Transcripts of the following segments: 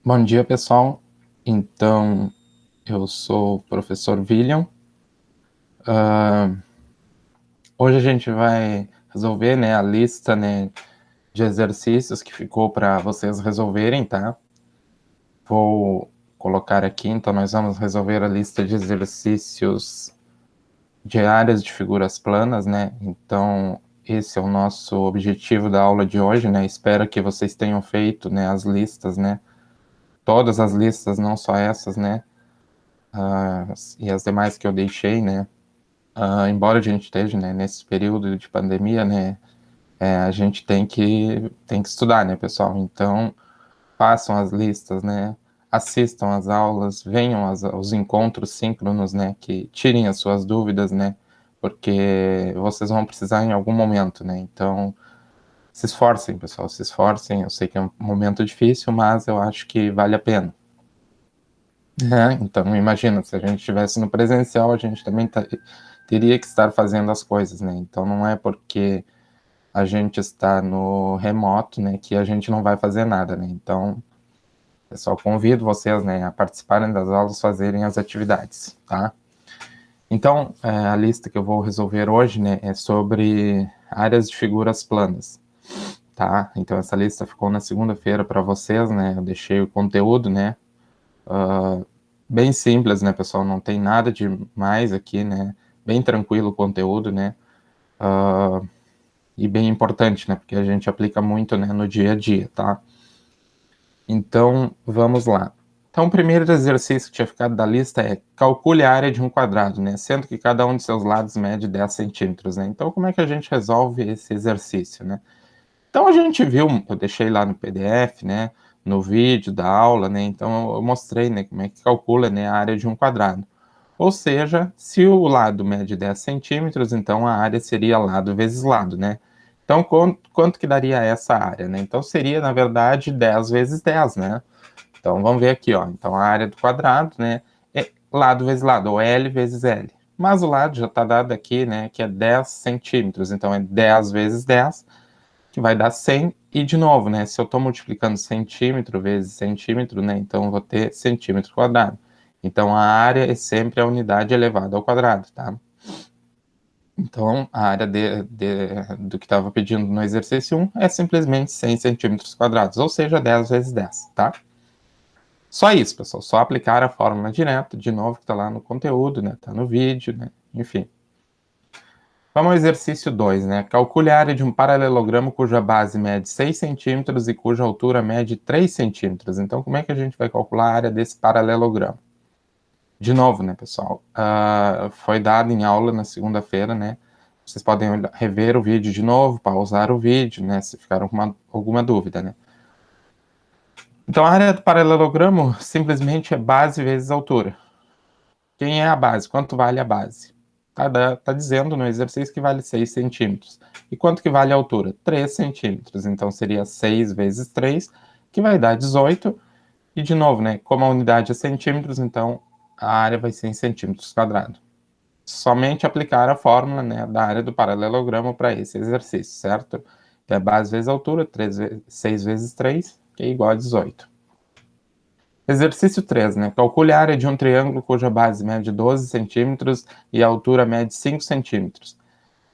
Bom dia, pessoal. Então, eu sou o professor William. Hoje a gente vai resolver, né, a lista, né, de exercícios que ficou para vocês resolverem, tá? Vou colocar aqui, então nós vamos resolver a lista de exercícios de áreas de figuras planas, né? Então, esse é o nosso objetivo da aula de hoje, né? Espero que vocês tenham feito, né, as listas, né? Todas as listas, não só essas, né? E as demais que eu deixei, né? Embora a gente esteja, né, nesse período de pandemia, né, a gente tem que estudar, né, pessoal? Então, façam as listas, né, assistam às aulas, venham aos encontros síncronos, né, que tirem as suas dúvidas, né, porque vocês vão precisar em algum momento, né? Então, se esforcem, pessoal, se esforcem. Eu sei que é um momento difícil, mas eu acho que vale a pena. Então, imagina, se a gente estivesse no presencial, a gente também teria que estar fazendo as coisas, né? Então, não é porque a gente está no remoto, né, que a gente não vai fazer nada, né? Então, pessoal, convido vocês, né, a participarem das aulas, fazerem as atividades, tá? Então, a lista que eu vou resolver hoje, né, é sobre áreas de figuras planas, tá? Então, essa lista ficou na segunda-feira para vocês, né? Eu deixei o conteúdo, né? Bem simples, né, pessoal? Não tem nada de mais aqui, né? Bem tranquilo o conteúdo, né? E bem importante, né? Porque a gente aplica muito, né, no dia a dia, tá? Então, vamos lá. Então, o primeiro exercício que tinha ficado da lista é calcule a área de um quadrado, né? Sendo que cada um de seus lados mede 10 centímetros, né? Então, como é que a gente resolve esse exercício, né? Então, a gente viu, eu deixei lá no PDF, né? No vídeo da aula, né? Então, eu mostrei, né? Como é que calcula, né, a área de um quadrado. Ou seja, se o lado mede 10 centímetros, então a área seria lado vezes lado, né? Então, quanto que daria essa área, né? Então, seria, na verdade, 10 vezes 10, né? Então, vamos ver aqui, ó. Então, a área do quadrado, né, é lado vezes lado, ou L vezes L. Mas o lado já está dado aqui, né, que é 10 centímetros. Então, é 10 vezes 10, que vai dar 100. E, de novo, né, se eu estou multiplicando centímetro vezes centímetro, né, então eu vou ter centímetro quadrado. Então, a área é sempre a unidade elevada ao quadrado, tá? Então, a área do que estava pedindo no exercício 1 é simplesmente 100 centímetros quadrados, ou seja, 10 vezes 10, tá? Só isso, pessoal, só aplicar a fórmula direto, de novo, que está lá no conteúdo, né? Está no vídeo, né? Enfim. Vamos ao exercício 2, né? Calcule a área de um paralelogramo cuja base mede 6 centímetros e cuja altura mede 3 centímetros. Então, como é que a gente vai calcular a área desse paralelogramo? De novo, né, pessoal? Foi dado em aula na segunda-feira, né? Vocês podem rever o vídeo de novo, pausar o vídeo, né? Se ficaram com alguma dúvida, né? Então, a área do paralelogramo simplesmente é base vezes altura. Quem é a base? Quanto vale a base? Tá dizendo no exercício que vale 6 centímetros. E quanto que vale a altura? 3 centímetros. Então, seria 6 vezes 3, que vai dar 18. E, de novo, né, como a unidade é centímetros, então a área vai ser em centímetros quadrados. Somente aplicar a fórmula, né, da área do paralelogramo para esse exercício, certo? Então, é base vezes altura, 6 vezes 3, que é igual a 18. Exercício 3, né? Calcule a área de um triângulo cuja base mede 12 centímetros e a altura mede 5 centímetros.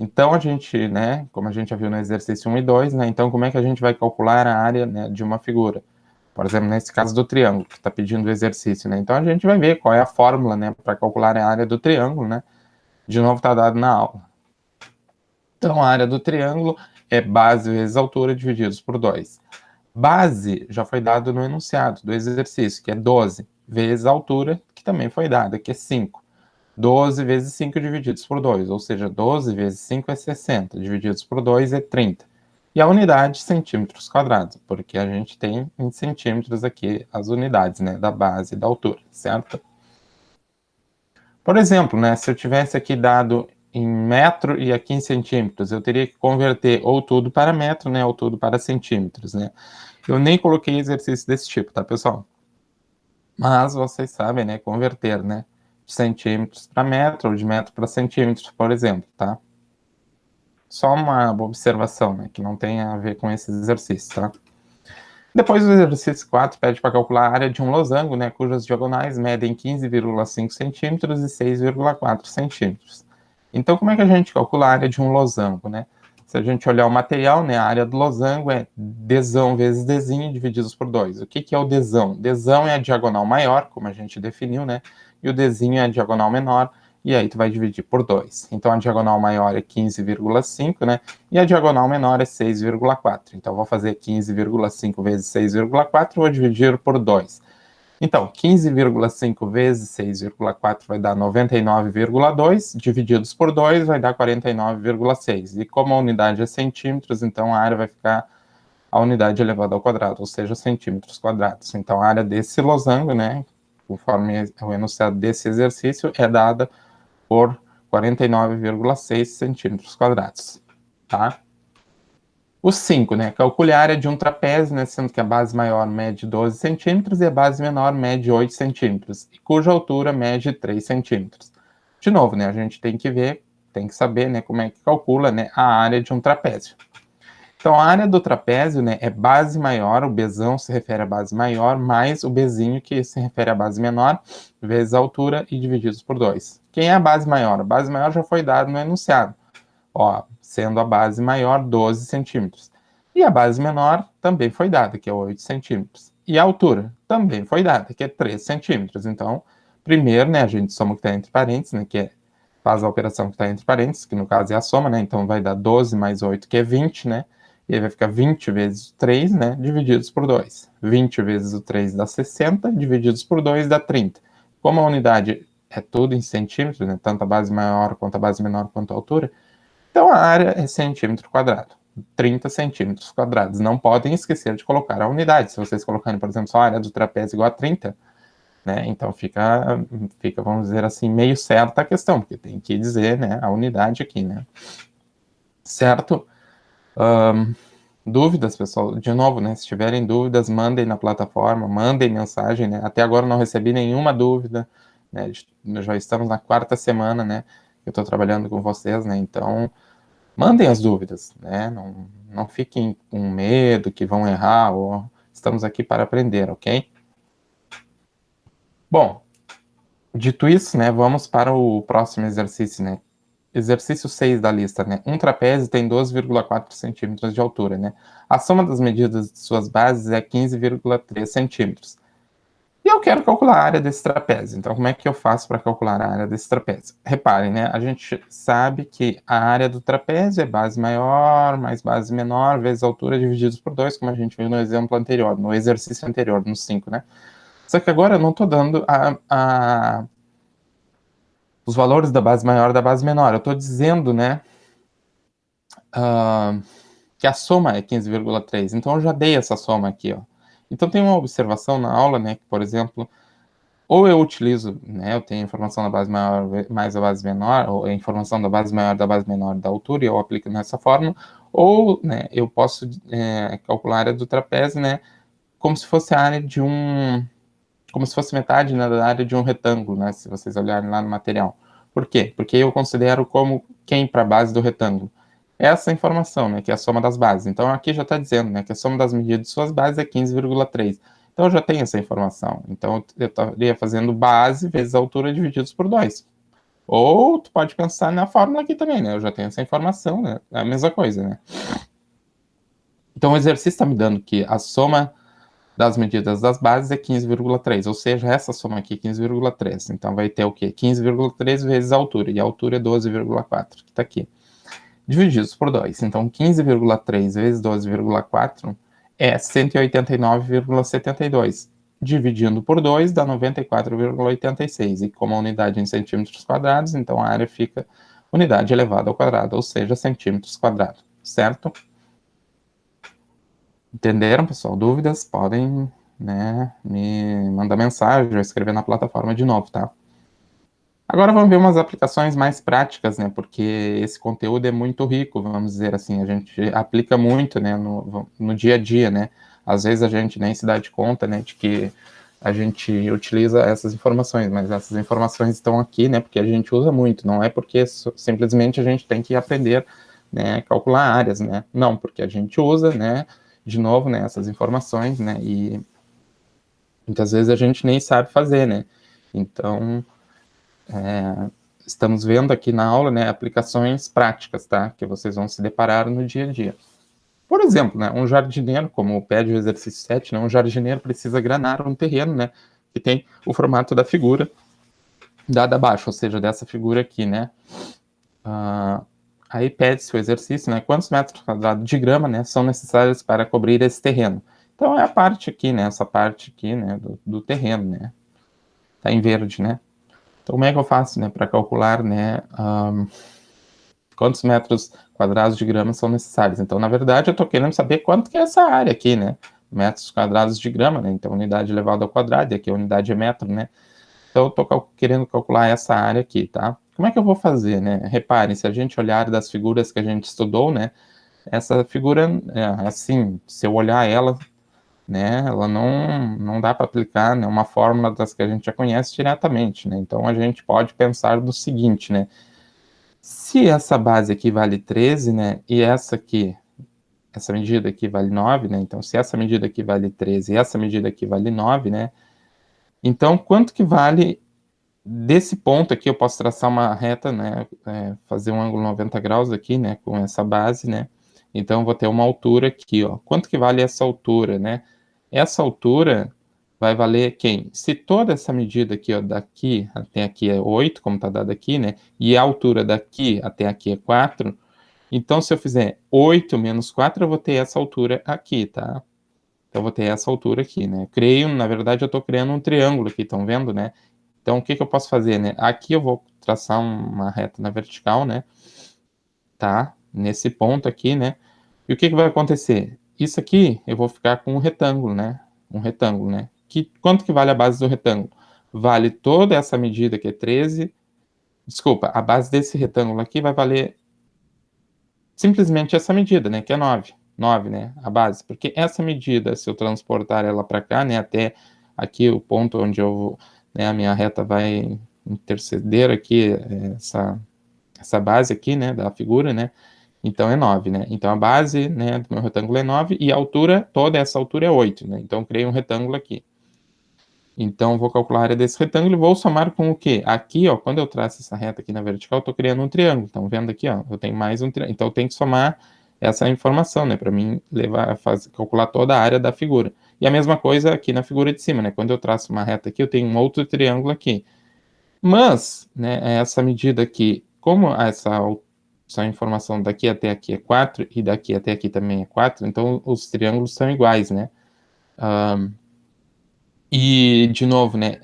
Então, a gente, né, como a gente já viu no exercício 1 e 2, né, então como é que a gente vai calcular a área, né, de uma figura? Por exemplo, nesse caso do triângulo, que está pedindo o exercício, né? Então, a gente vai ver qual é a fórmula, né, para calcular a área do triângulo, né? De novo, está dado na aula. Então, a área do triângulo é base vezes altura divididos por 2. Base já foi dado no enunciado do exercício, que é 12, vezes a altura, que também foi dada, que é 5. 12 vezes 5 divididos por 2, ou seja, 12 vezes 5 é 60, divididos por 2 é 30. E a unidade, centímetros quadrados, porque a gente tem em centímetros aqui as unidades, né, da base e da altura, certo? Por exemplo, né, se eu tivesse aqui dado em metro e aqui em centímetros, eu teria que converter ou tudo para metro, né, ou tudo para centímetros, né? Eu nem coloquei exercício desse tipo, tá, pessoal? Mas vocês sabem, né, converter, né, de centímetros para metro ou de metro para centímetros, por exemplo, tá? Só uma observação, né, que não tem a ver com esse exercício, tá? Depois o exercício 4 pede para calcular a área de um losango, né, cujas diagonais medem 15,5 centímetros e 6,4 centímetros. Então, como é que a gente calcula a área de um losango, né? Se a gente olhar o material, né, a área do losango é Dzão vezes Dzinho divididos por 2. O que é o Dzão? Dzão é a diagonal maior, como a gente definiu, né? E o Dzinho é a diagonal menor, e aí tu vai dividir por 2. Então, a diagonal maior é 15,5, né? E a diagonal menor é 6,4. Então, vou fazer 15,5 vezes 6,4, vou dividir por 2. Então, 15,5 vezes 6,4 vai dar 99,2, divididos por 2 vai dar 49,6. E como a unidade é centímetros, então a área vai ficar a unidade elevada ao quadrado, ou seja, centímetros quadrados. Então, a área desse losango, né, conforme o enunciado desse exercício, é dada por 49,6 centímetros quadrados, tá? O 5, né? Calcule a área de um trapézio, né? Sendo que a base maior mede 12 centímetros e a base menor mede 8 centímetros, e cuja altura mede 3 centímetros. De novo, né? A gente tem que ver, tem que saber, né? Como é que calcula, né? A área de um trapézio. Então, a área do trapézio, né? É base maior, o Bzão se refere à base maior, mais o Bzinho, que se refere à base menor, vezes a altura e divididos por 2. Quem é a base maior? A base maior já foi dada no enunciado. Ó, sendo a base maior 12 centímetros. E a base menor também foi dada, que é 8 centímetros. E a altura também foi dada, que é 3 centímetros. Então, primeiro, né, a gente soma o que está entre parênteses, né, que é, faz a operação que está entre parênteses, que no caso é a soma, né, então vai dar 12 mais 8, que é 20, né, e aí vai ficar 20 vezes 3, né, divididos por 2. 20 vezes o 3 dá 60, divididos por 2 dá 30. Como a unidade é tudo em centímetros, né, tanto a base maior quanto a base menor quanto a altura, então, a área é centímetro quadrado, 30 centímetros quadrados. Não podem esquecer de colocar a unidade. Se vocês colocarem, por exemplo, só a área do trapézio igual a 30, né, então fica, vamos dizer assim, meio certa a questão, porque tem que dizer, né, a unidade aqui, né. Certo? Dúvidas, pessoal? De novo, né, se tiverem dúvidas, mandem na plataforma, mandem mensagem, né. Até agora não recebi nenhuma dúvida, né, já estamos na 4ª semana, né, que eu estou trabalhando com vocês, né, então mandem as dúvidas, né? Não fiquem com medo que vão errar, ou estamos aqui para aprender, ok? Bom, dito isso, né, vamos para o próximo exercício, né? Exercício 6 da lista, né? Um trapézio tem 12,4 centímetros de altura, né? A soma das medidas de suas bases é 15,3 centímetros. E eu quero calcular a área desse trapézio. Então, como é que eu faço para calcular a área desse trapézio? Reparem, né? A gente sabe que a área do trapézio é base maior mais base menor vezes altura divididos por 2, como a gente viu no exemplo anterior, no exercício anterior, no 5, né? Só que agora eu não estou dando os valores da base maior e da base menor. Eu estou dizendo, né, que a soma é 15,3. Então, eu já dei essa soma aqui, ó. Então, tem uma observação na aula, né, que, por exemplo, ou eu utilizo, né, eu tenho a informação da base maior mais a base menor, ou a informação da base maior da base menor da altura, e eu aplico nessa forma, ou, né, eu posso calcular a área do trapézio, né, como se fosse a área de como se fosse metade, né, da área de um retângulo, né, se vocês olharem lá no material. Por quê? Porque eu considero como quem para a base do retângulo? Essa informação, né, que é a soma das bases. Então, aqui já está dizendo, né, que a soma das medidas de suas bases é 15,3. Então, eu já tenho essa informação. Então, eu estaria fazendo base vezes a altura divididos por 2. Ou, tu pode pensar na fórmula aqui também, né? Eu já tenho essa informação, né? É a mesma coisa, né? Então, o exercício está me dando que a soma das medidas das bases é 15,3, ou seja, essa soma aqui é 15,3. Então, vai ter o quê? 15,3 vezes a altura, e a altura é 12,4, que está aqui, divididos por 2. Então, 15,3 vezes 12,4 é 189,72. Dividindo por 2 dá 94,86. E como a unidade é em centímetros quadrados, então a área fica unidade elevada ao quadrado, ou seja, centímetros quadrados, certo? Entenderam, pessoal? Dúvidas? Podem, né, me mandar mensagem ou escrever na plataforma de novo, tá? Agora vamos ver umas aplicações mais práticas, né? Porque esse conteúdo é muito rico, vamos dizer assim, a gente aplica muito, né, no dia a dia, né? Às vezes a gente nem se dá de conta, né, de que a gente utiliza essas informações, mas essas informações estão aqui, né, porque a gente usa muito, não é porque simplesmente a gente tem que aprender, né, calcular áreas, né? Não, porque a gente usa, né, de novo, né, essas informações, né, e muitas vezes a gente nem sabe fazer, né, então, estamos vendo aqui na aula, né, aplicações práticas, tá, que vocês vão se deparar no dia a dia. Por exemplo, né, um jardineiro, como pede o exercício 7, né, um jardineiro precisa granar um terreno, né, que tem o formato da figura dada abaixo, ou seja, dessa figura aqui, né. Aí pede-se o exercício, né, quantos metros quadrados de grama, né, são necessários para cobrir esse terreno. Então é a parte aqui, né, essa parte aqui, né, do terreno, né, tá em verde, né. Então como é que eu faço, né, para calcular, né, quantos metros quadrados de grama são necessários? Então, na verdade, eu estou querendo saber quanto que é essa área aqui, né, metros quadrados de grama, né, então unidade elevado ao quadrado, e aqui a unidade é metro, né. Então eu estou querendo calcular essa área aqui, tá? Como é que eu vou fazer, né? Reparem, se a gente olhar das figuras que a gente estudou, né, essa figura, assim, se eu olhar ela, né, ela não dá para aplicar, né, uma fórmula das que a gente já conhece diretamente, né? Então a gente pode pensar do seguinte, né? Se essa base aqui vale 13, né, e essa aqui, essa medida aqui vale 9, né? Então se essa medida aqui vale 13 e essa medida aqui vale 9, né? Então quanto que vale desse ponto aqui? Eu posso traçar uma reta, né, fazer um ângulo 90 graus aqui, né, com essa base, né, então eu vou ter uma altura aqui, ó. Quanto que vale essa altura, né? Essa altura vai valer quem? Se toda essa medida aqui, ó, daqui até aqui é 8, como tá dado aqui, né, e a altura daqui até aqui é 4, então se eu fizer 8 menos 4, eu vou ter essa altura aqui, tá? Então eu vou ter essa altura aqui, né? Na verdade eu tô criando um triângulo aqui, estão vendo, né? Então, o que que eu posso fazer, né? Aqui eu vou traçar uma reta na vertical, né? Tá? Nesse ponto aqui, né? E o que que vai acontecer? Isso aqui eu vou ficar com um retângulo, né? Um retângulo, né? Quanto que vale a base do retângulo? Vale toda essa medida que é 13. Desculpa, a base desse retângulo aqui vai valer simplesmente essa medida, né? Que é 9. 9, né? A base. Porque essa medida, se eu transportar ela para cá, né? Até aqui o ponto onde né, a minha reta vai interceder aqui, essa base aqui, né? Da figura, né? Então é 9, né? Então a base, né, do meu retângulo é 9 e a altura, toda essa altura é 8, né? Então eu criei um retângulo aqui. Então, vou calcular a área desse retângulo e vou somar com o quê? Aqui, ó, quando eu traço essa reta aqui na vertical, eu estou criando um triângulo. Estão vendo aqui, ó? Eu tenho mais um triângulo. Então, eu tenho que somar essa informação, né? Para mim calcular toda a área da figura. E a mesma coisa aqui na figura de cima, né? Quando eu traço uma reta aqui, eu tenho um outro triângulo aqui. Mas, né, essa medida aqui, como essa informação daqui até aqui é 4 e daqui até aqui também é 4, então os triângulos são iguais, né? E, de novo, né?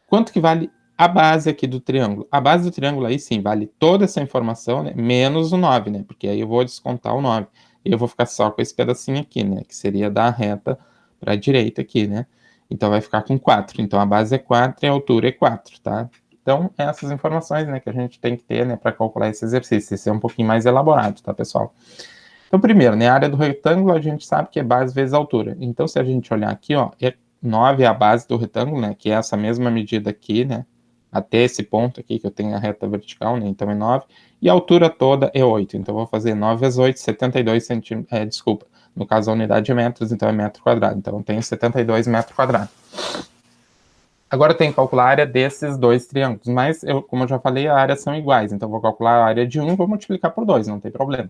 Quanto que vale a base aqui do triângulo? A base do triângulo aí sim, vale toda essa informação, né? Menos o 9, né? Porque aí eu vou descontar o 9. E eu vou ficar só com esse pedacinho aqui, né? Que seria da reta para a direita aqui, né? Então vai ficar com 4. Então a base é 4 e a altura é 4, tá? Então, essas informações, né, que a gente tem que ter, né, para calcular esse exercício. Esse é um pouquinho mais elaborado, tá, pessoal? Então, primeiro, né, a área do retângulo a gente sabe que é base vezes altura. Então, se a gente olhar aqui, ó, 9 é a base do retângulo, né, que é essa mesma medida aqui, né, até esse ponto aqui que eu tenho a reta vertical, né, então é 9, e a altura toda é 8, então eu vou fazer 9 vezes 8, 72 centímetros, desculpa, no caso a unidade é metros, então é metro quadrado, então eu tenho 72 metros quadrados. Agora eu tenho que calcular a área desses dois triângulos, mas, como eu já falei, as áreas são iguais, então eu vou calcular a área de um e vou multiplicar por 2, não tem problema.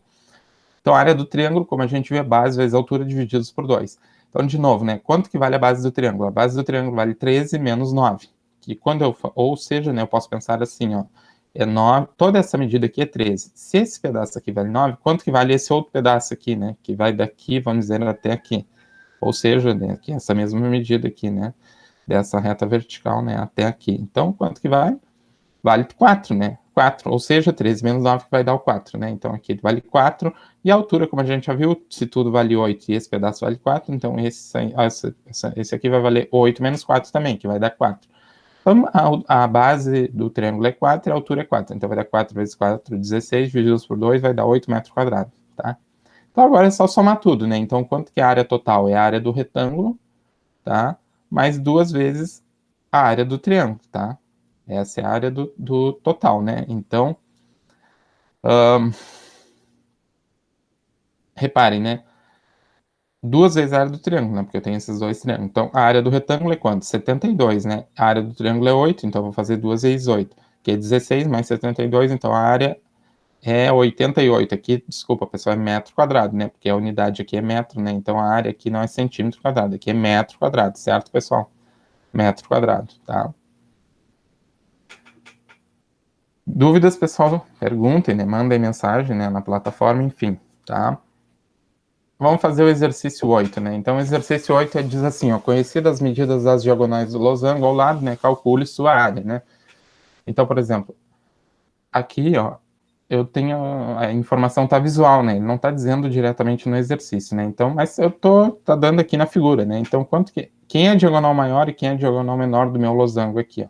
Então, a área do triângulo, como a gente vê, base vezes altura divididos por 2. Então, de novo, né, quanto que vale a base do triângulo? A base do triângulo vale 13 menos 9. Que ou seja, né, eu posso pensar assim, ó, 9, toda essa medida aqui é 13. Se esse pedaço aqui vale 9, quanto que vale esse outro pedaço aqui, né, que vai daqui, vamos dizer, até aqui? Ou seja, né, aqui, essa mesma medida aqui, né, dessa reta vertical, né, até aqui. Então, quanto que vale? Vale 4, né? 4, ou seja, 13 menos 9 que vai dar o 4, né? Então aqui vale 4, e a altura, como a gente já viu, se tudo vale 8 e esse pedaço vale 4, então esse aqui vai valer 8 menos 4 também, que vai dar 4. Então a base do triângulo é 4 e a altura é 4, então vai dar 4 vezes 4, 16, divididos por 2 vai dar 8 metros quadrados, tá? Então agora é só somar tudo, né? Então quanto que é a área total? É a área do retângulo, tá? Mais 2 vezes a área do triângulo, tá? Essa é a área do total, né? Então, reparem, né? duas vezes a área do triângulo, né? Porque eu tenho esses dois triângulos. Então, a área do retângulo é quanto? 72, né? A área do triângulo é 8, então eu vou fazer 2 vezes 8, que é 16 mais 72, então a área é 88. Aqui, desculpa, pessoal, é metro quadrado, né? Porque a unidade aqui é metro, né? Então a área aqui não é centímetro quadrado, aqui é metro quadrado, certo, pessoal? Metro quadrado, tá? Dúvidas, pessoal? Perguntem, né? Mandem mensagem, né, na plataforma, enfim, tá? Vamos fazer o exercício 8, né? Então, o exercício 8 diz assim, ó, conhecidas as medidas das diagonais do losango ao lado, né? Calcule sua área, né? Então, por exemplo, aqui, ó, eu tenho a informação tá visual, né? Ele não tá dizendo diretamente no exercício, né? Então, mas eu tá dando aqui na figura, né? Então, quem é a diagonal maior e quem é a diagonal menor do meu losango aqui, ó?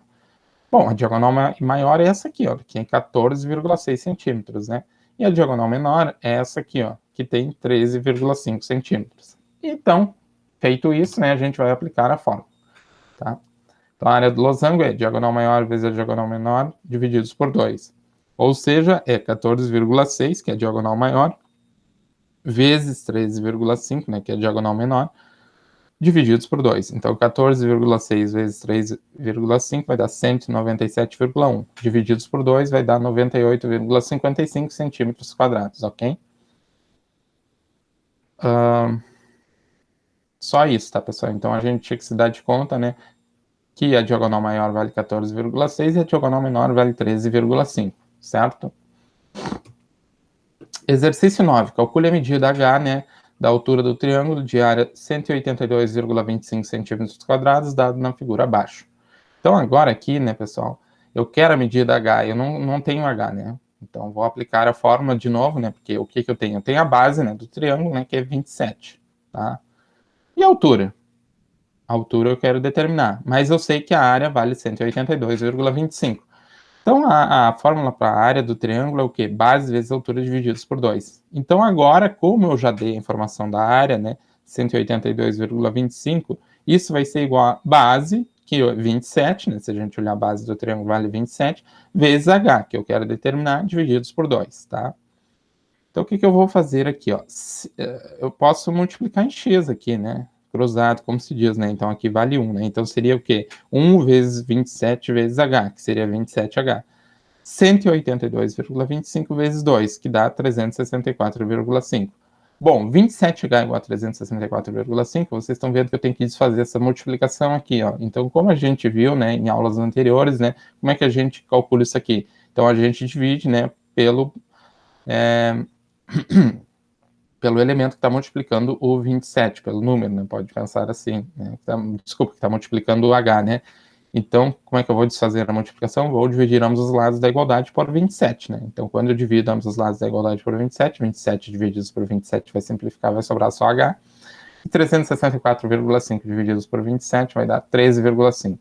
Bom, a diagonal maior é essa aqui, ó, que é 14,6 centímetros, né? E a diagonal menor é essa aqui, ó, que tem 13,5 centímetros. Então, feito isso, né, a gente vai aplicar a fórmula, tá? Então, a área do losango é diagonal maior vezes a diagonal menor, divididos por 2. Ou seja, é 14,6, que é a diagonal maior, vezes 13,5, né, que é a diagonal menor, divididos por 2. Então, 14,6 vezes 3,5 vai dar 197,1. Divididos por 2 vai dar 98,55 centímetros quadrados, ok? Só isso, tá, pessoal? Então, a gente tinha que se dar de conta, né, que a diagonal maior vale 14,6 e a diagonal menor vale 13,5, certo? Exercício 9. Calcule a medida H, né, da altura do triângulo de área 182,25 centímetros quadrados, dado na figura abaixo. Então, agora aqui, né, pessoal, eu quero a medida H, eu não tenho H, né? Então, vou aplicar a fórmula de novo, né? Porque o que eu tenho? Eu tenho a base, né, do triângulo, né, que é 27, tá? E a altura? A altura eu quero determinar, mas eu sei que a área vale 182,25. Então, a fórmula para a área do triângulo é o quê? Base vezes altura divididos por 2. Então, agora, como eu já dei a informação da área, né, 182,25, isso vai ser igual a base, que é 27, né, se a gente olhar a base do triângulo, vale 27, vezes H, que eu quero determinar, divididos por 2, tá? Então, o que eu vou fazer aqui, ó? Eu posso multiplicar em x aqui, né? Cruzado, como se diz, né? Então, aqui vale 1, né? Então, seria o quê? 1 vezes 27 vezes H, que seria 27H. 182,25 vezes 2, que dá 364,5. Bom, 27H igual a 364,5, vocês estão vendo que eu tenho que desfazer essa multiplicação aqui, ó. Então, como a gente viu, né, em aulas anteriores, né, como é que a gente calcula isso aqui? Então, a gente divide, né, pelo elemento que está multiplicando o 27, pelo número, né? Pode pensar assim, né? Desculpa, que está multiplicando o H, né? Então, como é que eu vou desfazer a multiplicação? Vou dividir ambos os lados da igualdade por 27, né? Então, quando eu divido ambos os lados da igualdade por 27, 27 divididos por 27 vai simplificar, vai sobrar só H. E 364,5 divididos por 27 vai dar 13,5.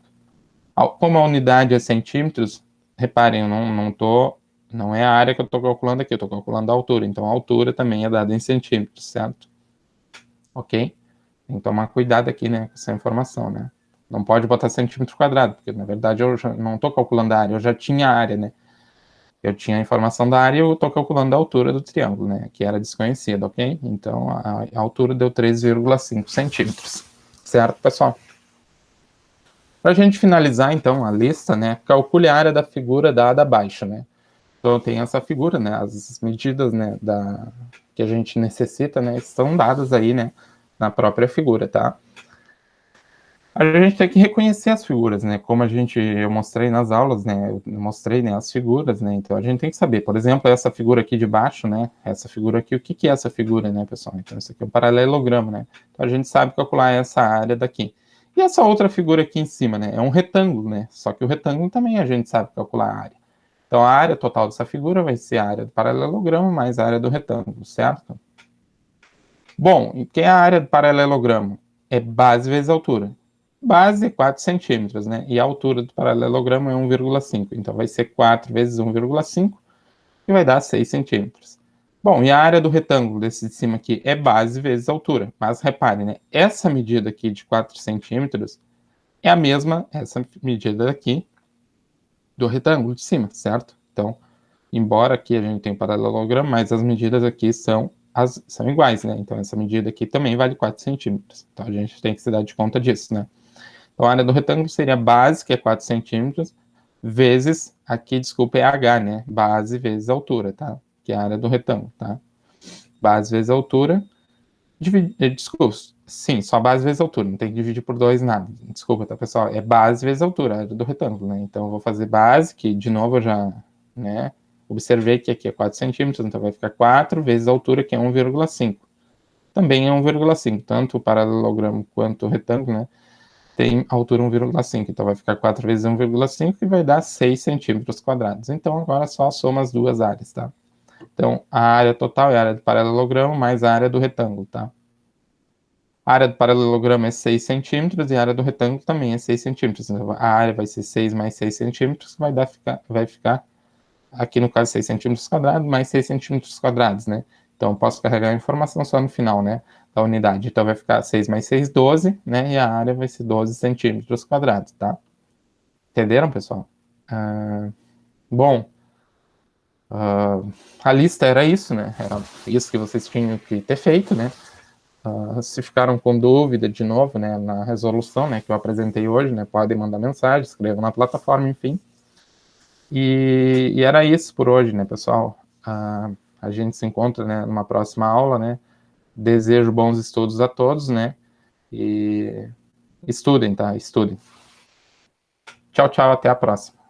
Como a unidade é centímetros, reparem, eu não é a área que eu estou calculando aqui, eu estou calculando a altura. Então, a altura também é dada em centímetros, certo? Ok? Tem que tomar cuidado aqui, né, com essa informação, né? Não pode botar centímetro quadrado, porque, na verdade, eu já não estou calculando a área, eu já tinha a área, né? Eu tinha a informação da área e eu estou calculando a altura do triângulo, né? Que era desconhecida, ok? Então, a altura deu 3,5 centímetros. Certo, pessoal? Para a gente finalizar, então, a lista, né? Calcule a área da figura dada abaixo, né? Então, tem essa figura, né? As medidas, né, que a gente necessita, né? Estão dadas aí, né? Na própria figura, tá? A gente tem que reconhecer as figuras, né? Como eu mostrei nas aulas, né? Eu mostrei, né, as figuras, né? Então, a gente tem que saber, por exemplo, essa figura aqui de baixo, né? Essa figura aqui, o que é essa figura, né, pessoal? Então, isso aqui é um paralelogramo, né? Então, a gente sabe calcular essa área daqui. E essa outra figura aqui em cima, né? É um retângulo, né? Só que o retângulo também a gente sabe calcular a área. Então, a área total dessa figura vai ser a área do paralelogramo mais a área do retângulo, certo? Bom, o que é a área do paralelogramo? É base vezes altura. Base é 4 centímetros, né? E a altura do paralelogramo é 1,5. Então, vai ser 4 vezes 1,5 e vai dar 6 centímetros. Bom, e a área do retângulo desse de cima aqui é base vezes altura. Mas repare, né? Essa medida aqui de 4 centímetros é a mesma, essa medida aqui, do retângulo de cima, certo? Então, embora aqui a gente tenha um paralelogramo, mas as medidas aqui são são iguais, né? Então, essa medida aqui também vale 4 centímetros. Então, a gente tem que se dar de conta disso, né? Então, a área do retângulo seria base, que é 4 centímetros, vezes, aqui, desculpa, é H, né? Base vezes altura, tá? Que é a área do retângulo, tá? Base vezes altura, desculpa, sim, só base vezes altura, não tem que dividir por 2 nada. Desculpa, tá, pessoal? É base vezes altura, a área do retângulo, né? Então, eu vou fazer base, que, de novo, eu já, né? Observei que aqui é 4 centímetros, então vai ficar 4 vezes a altura, que é 1,5. Também é 1,5, tanto o paralelogramo quanto o retângulo, né? Tem altura 1,5, então vai ficar 4 vezes 1,5 e vai dar 6 centímetros quadrados. Então, agora só soma as duas áreas, tá? Então, a área total é a área do paralelogramo mais a área do retângulo, tá? A área do paralelogramo é 6 centímetros e a área do retângulo também é 6 centímetros. Então, a área vai ser 6 mais 6 centímetros, vai ficar aqui no caso 6 centímetros quadrados mais 6 centímetros quadrados, né? Então, eu posso carregar a informação só no final, né, da unidade. Então, vai ficar 6 mais 6, 12, né, e a área vai ser 12 centímetros quadrados, tá? Entenderam, pessoal? Bom, a lista era isso, né? Era isso que vocês tinham que ter feito, né? Se ficaram com dúvida, de novo, né, na resolução, né, que eu apresentei hoje, né, podem mandar mensagem, escrevam na plataforma, enfim. E era isso por hoje, né, pessoal? A gente se encontra, né, numa próxima aula, né? Desejo bons estudos a todos, né? E estudem, tá? Estudem. Tchau, tchau, até a próxima.